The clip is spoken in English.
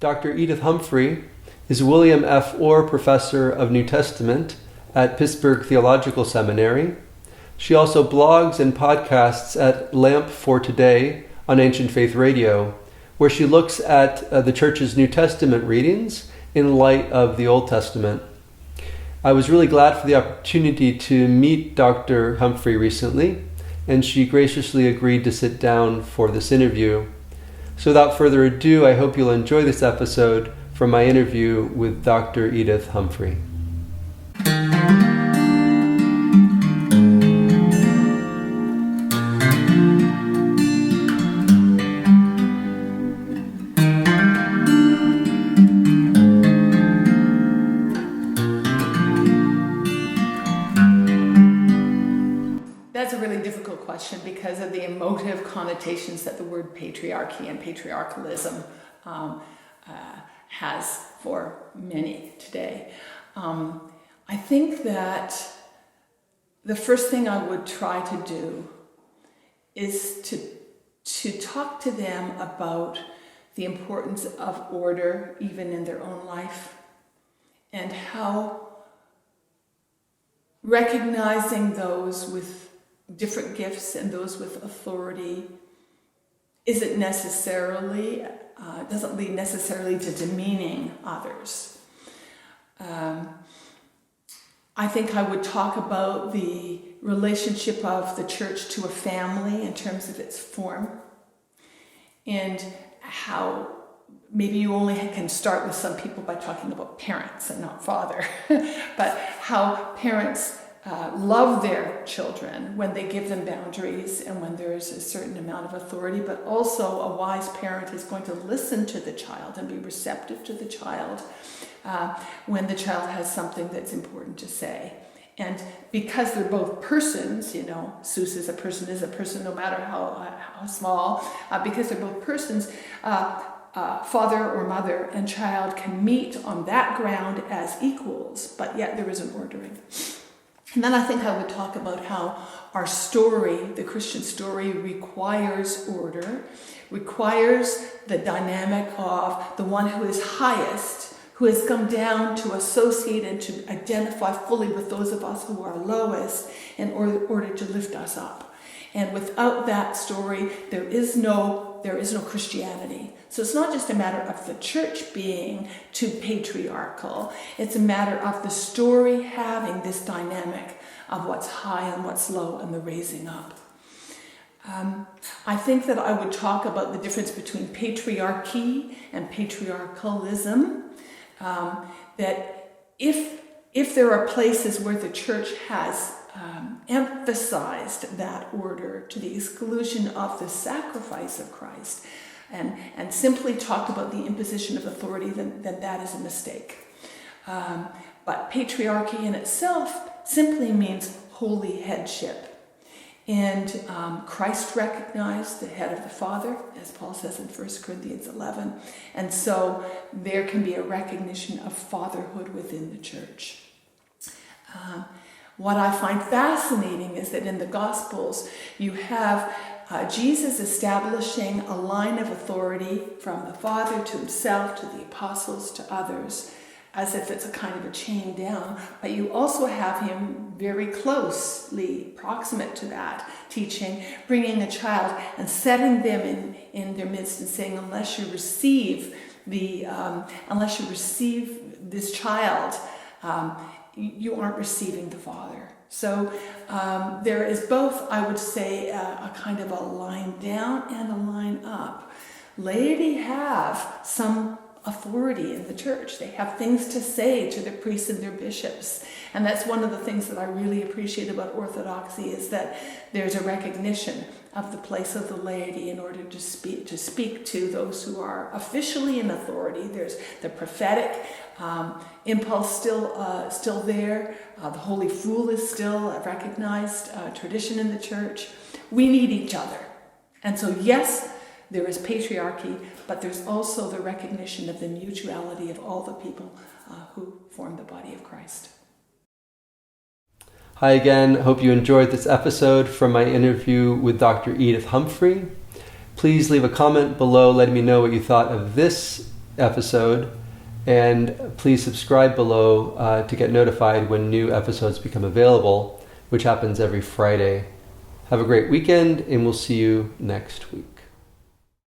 Dr. Edith Humphrey is William F. Orr Professor of New Testament at Pittsburgh Theological Seminary. She also blogs and podcasts at Lamp for Today on Ancient Faith Radio, where she looks at the Church's New Testament readings in light of the Old Testament. I was really glad for the opportunity to meet Dr. Humphrey recently, and she graciously agreed to sit down for this interview. So without further ado, I hope you'll enjoy this episode from my interview with Dr. Edith Humphrey. That's a really difficult question because of the emotive connotations that the word patriarchy and patriarchalism has for many today. I think that the first thing I would try to do is to talk to them about the importance of order even in their own life, and how recognizing those with different gifts and those with authority doesn't lead necessarily to demeaning others. I think I would talk about the relationship of the church to a family in terms of its form, and how maybe you only can start with some people by talking about parents and not father, but how parents love their children when they give them boundaries and when there is a certain amount of authority, but also a wise parent is going to listen to the child and be receptive to the child when the child has something that's important to say. And because they're both persons, Seuss is a person no matter how small, because they're both persons, father or mother and child can meet on that ground as equals, but yet there is an ordering. And then I think I would talk about how our story, the Christian story, requires order, requires the dynamic of the one who is highest, who has come down to associate and to identify fully with those of us who are lowest in order to lift us up. And without that story, there is no Christianity. So it's not just a matter of the church being too patriarchal, it's a matter of the story having this dynamic of what's high and what's low and the raising up. I think that I would talk about the difference between patriarchy and patriarchalism, that if there are places where the church has emphasized that order to the exclusion of the sacrifice of Christ, and simply talked about the imposition of authority, then that is a mistake. But patriarchy in itself simply means holy headship. And Christ recognized the head of the Father, as Paul says in 1 Corinthians 11. And so there can be a recognition of fatherhood within the church. What I find fascinating is that in the Gospels you have Jesus establishing a line of authority from the Father to himself, to the apostles, to others, as if it's a kind of a chain down. But you also have him very closely proximate to that teaching, bringing a child and setting them in their midst and saying, unless you receive this child, you aren't receiving the Father. So there is both, I would say, a kind of a line down and a line up. Laity have some authority in the church. They have things to say to the priests and their bishops. And that's one of the things that I really appreciate about Orthodoxy, is that there's a recognition of the place of the laity in order to speak to those who are officially in authority. There's the prophetic impulse still there. The Holy Fool is still a recognized tradition in the church. We need each other. And so yes, there is patriarchy, but there's also the recognition of the mutuality of all the people who form the body of Christ. Hi again. Hope you enjoyed this episode from my interview with Dr. Edith Humphrey. Please leave a comment below letting me know what you thought of this episode. And please subscribe below to get notified when new episodes become available, which happens every Friday. Have a great weekend, and we'll see you next week.